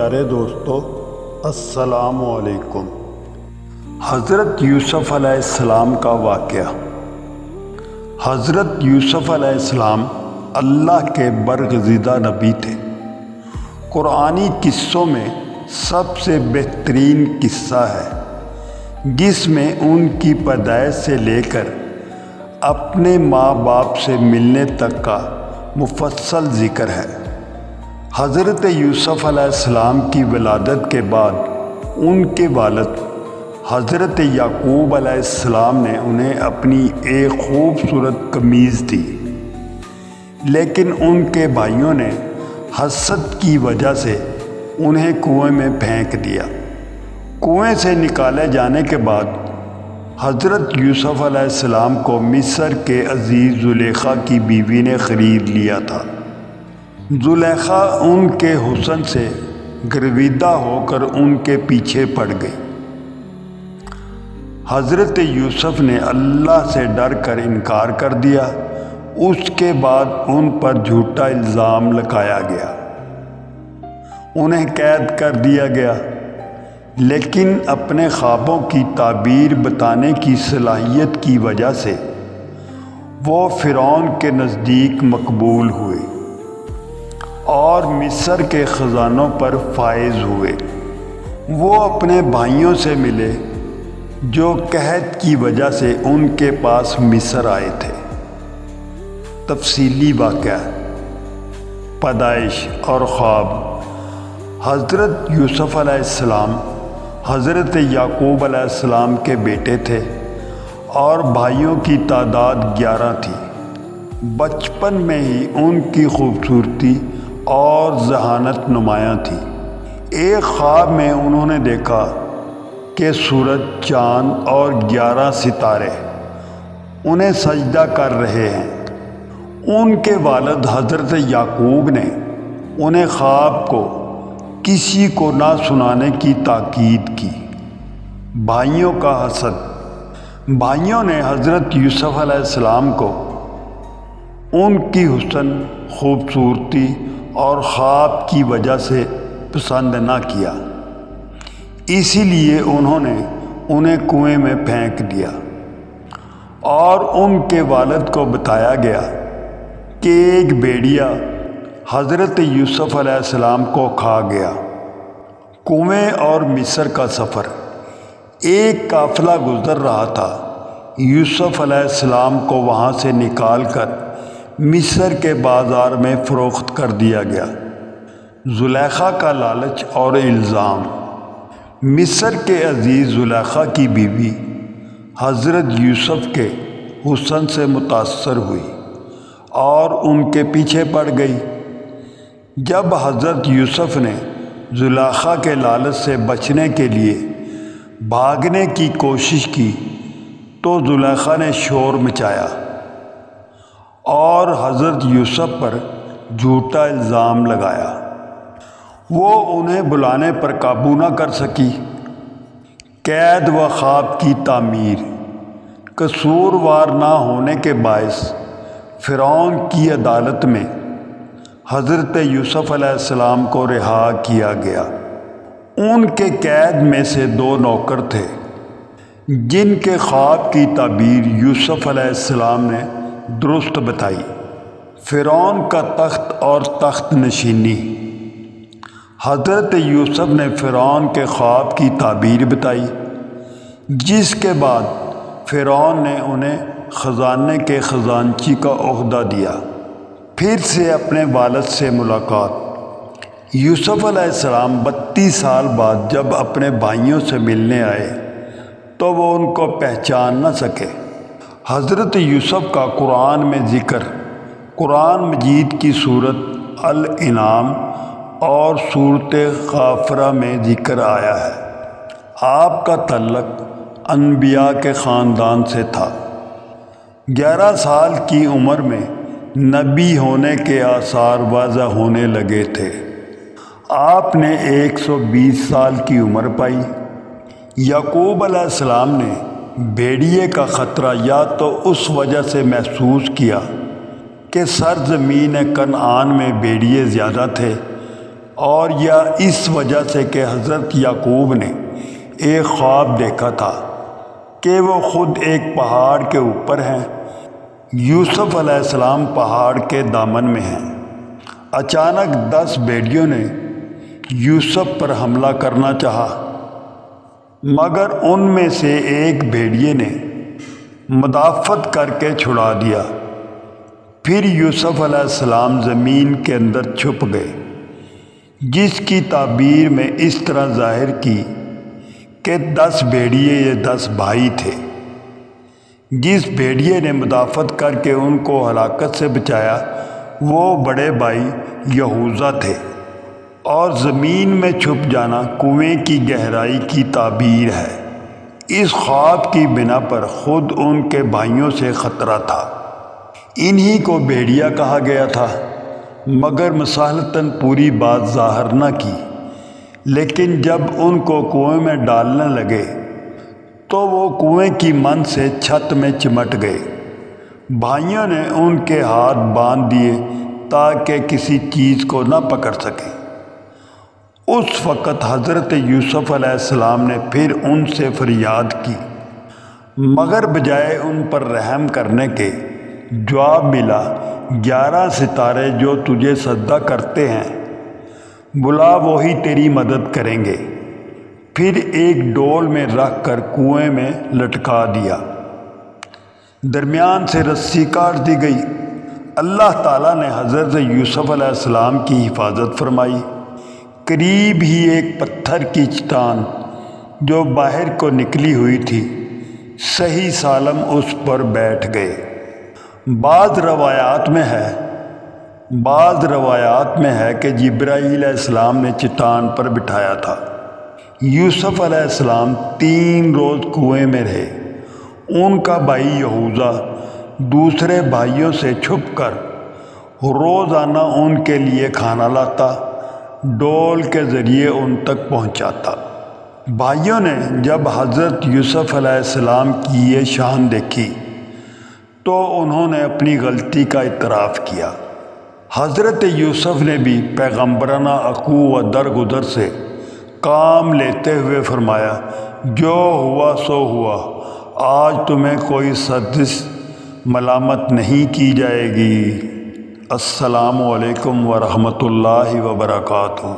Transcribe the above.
پیارے دوستو، السلام علیکم۔ حضرت یوسف علیہ السلام کا واقعہ۔ حضرت یوسف علیہ السلام اللہ کے برگزیدہ نبی تھے۔ قرآنی قصوں میں سب سے بہترین قصہ ہے جس میں ان کی پیدائش سے لے کر اپنے ماں باپ سے ملنے تک کا مفصل ذکر ہے۔ حضرت یوسف علیہ السلام کی ولادت کے بعد ان کے والد حضرت یعقوب علیہ السلام نے انہیں اپنی ایک خوبصورت قمیض دی، لیکن ان کے بھائیوں نے حسد کی وجہ سے انہیں کنویں میں پھینک دیا۔ کنویں سے نکالے جانے کے بعد حضرت یوسف علیہ السلام کو مصر کے عزیز زلیخا کی بیوی نے خرید لیا تھا۔ زلیخا ان کے حسن سے گرویدہ ہو کر ان کے پیچھے پڑ گئی۔ حضرت یوسف نے اللہ سے ڈر کر انکار کر دیا۔ اس کے بعد ان پر جھوٹا الزام لگایا گیا، انہیں قید کر دیا گیا، لیکن اپنے خوابوں کی تعبیر بتانے کی صلاحیت کی وجہ سے وہ فرعون کے نزدیک مقبول ہوئے اور مصر کے خزانوں پر فائز ہوئے۔ وہ اپنے بھائیوں سے ملے جو قحط کی وجہ سے ان کے پاس مصر آئے تھے۔ تفصیلی واقعہ، پیدائش اور خواب۔ حضرت یوسف علیہ السلام حضرت یعقوب علیہ السلام کے بیٹے تھے اور بھائیوں کی تعداد 11 تھی۔ بچپن میں ہی ان کی خوبصورتی اور ذہانت نمایاں تھی۔ ایک خواب میں انہوں نے دیکھا کہ سورج، چاند اور 11 ستارے انہیں سجدہ کر رہے ہیں۔ ان کے والد حضرت یعقوب نے انہیں خواب کو کسی کو نہ سنانے کی تاکید کی۔ بھائیوں کا حسد۔ بھائیوں نے حضرت یوسف علیہ السلام کو ان کی حسن، خوبصورتی اور خواب کی وجہ سے پسند نہ کیا، اسی لیے انہوں نے انہیں کنویں میں پھینک دیا اور ان کے والد کو بتایا گیا کہ ایک بھیڑیا حضرت یوسف علیہ السلام کو کھا گیا۔ کنویں اور مصر کا سفر۔ ایک قافلہ گزر رہا تھا۔ یوسف علیہ السلام کو وہاں سے نکال کر مصر کے بازار میں فروخت کر دیا گیا۔ زلیخا کا لالچ اور الزام۔ مصر کے عزیز زلیخا کی بیوی حضرت یوسف کے حسن سے متاثر ہوئی اور ان کے پیچھے پڑ گئی۔ جب حضرت یوسف نے زلیخا کے لالچ سے بچنے کے لیے بھاگنے کی کوشش کی تو زلیخا نے شور مچایا اور حضرت یوسف پر جھوٹا الزام لگایا۔ وہ انہیں بلانے پر قابو نہ کر سکی۔ قید و خواب کی تعمیر۔ قصوروار نہ ہونے کے باعث فرعون کی عدالت میں حضرت یوسف علیہ السلام کو رہا کیا گیا۔ ان کے قید میں سے 2 نوکر تھے جن کے خواب کی تعبیر یوسف علیہ السلام نے درست بتائی۔ فرعون کا تخت اور تخت نشینی۔ حضرت یوسف نے فرعون کے خواب کی تعبیر بتائی، جس کے بعد فرعون نے انہیں خزانے کے خزانچی کا عہدہ دیا۔ پھر سے اپنے والد سے ملاقات۔ یوسف علیہ السلام 32 سال بعد جب اپنے بھائیوں سے ملنے آئے تو وہ ان کو پہچان نہ سکے۔ حضرت یوسف کا قرآن میں ذکر قرآن مجید کی سورت الانعام اور سورت غافرہ میں ذکر آیا ہے۔ آپ کا تعلق انبیاء کے خاندان سے تھا۔ 11 سال کی عمر میں نبی ہونے کے آثار واضح ہونے لگے تھے۔ آپ نے 120 سال کی عمر پائی۔ یعقوب علیہ السلام نے بھیڑیے کا خطرہ یا تو اس وجہ سے محسوس کیا کہ سرزمین کنعان میں بھیڑیے زیادہ تھے، اور یا اس وجہ سے کہ حضرت یعقوب نے ایک خواب دیکھا تھا کہ وہ خود ایک پہاڑ کے اوپر ہیں، یوسف علیہ السلام پہاڑ کے دامن میں ہیں۔ اچانک 10 بھیڑیوں نے یوسف پر حملہ کرنا چاہا، مگر ان میں سے ایک بھیڑیے نے مدافعت کر کے چھڑا دیا۔ پھر یوسف علیہ السلام زمین کے اندر چھپ گئے، جس کی تعبیر میں اس طرح ظاہر کی کہ 10 بھیڑیے یہ 10 بھائی تھے۔ جس بھیڑیے نے مدافعت کر کے ان کو ہلاکت سے بچایا وہ بڑے بھائی یہوذا تھے، اور زمین میں چھپ جانا کنویں کی گہرائی کی تعبیر ہے۔ اس خواب کی بنا پر خود ان کے بھائیوں سے خطرہ تھا۔ انہی کو بھیڑیا کہا گیا تھا، مگر مصالحتاً پوری بات ظاہر نہ کی۔ لیکن جب ان کو کنویں میں ڈالنے لگے تو وہ کنویں کی من سے چھت میں چمٹ گئے۔ بھائیوں نے ان کے ہاتھ باندھ دیے تاکہ کسی چیز کو نہ پکڑ سکیں۔ اس وقت حضرت یوسف علیہ السلام نے پھر ان سے فریاد کی، مگر بجائے ان پر رحم کرنے کے جواب ملا، 11 ستارے جو تجھے سجدہ کرتے ہیں بلا وہی تیری مدد کریں گے۔ پھر ایک ڈول میں رکھ کر کنویں میں لٹکا دیا، درمیان سے رسی کاٹ دی گئی۔ اللہ تعالیٰ نے حضرت یوسف علیہ السلام کی حفاظت فرمائی۔ قریب ہی ایک پتھر کی چٹان جو باہر کو نکلی ہوئی تھی صحیح سالم اس پر بیٹھ گئے۔ بعض روایات میں ہے کہ جبرائیل علیہ السلام نے چٹان پر بٹھایا تھا۔ یوسف علیہ السلام 3 روز کنویں میں رہے۔ ان کا بھائی یہوذا دوسرے بھائیوں سے چھپ کر روزانہ ان کے لیے کھانا لاتا، ڈول کے ذریعے ان تک پہنچاتا۔ بھائیوں نے جب حضرت یوسف علیہ السلام کی یہ شان دیکھی تو انہوں نے اپنی غلطی کا اعتراف کیا۔ حضرت یوسف نے بھی پیغمبرانہ عقو و درگزر سے کام لیتے ہوئے فرمایا، جو ہوا سو ہوا، آج تمہیں کوئی سرزش ملامت نہیں کی جائے گی۔ السلام علیکم ورحمۃ اللہ وبرکاتہ۔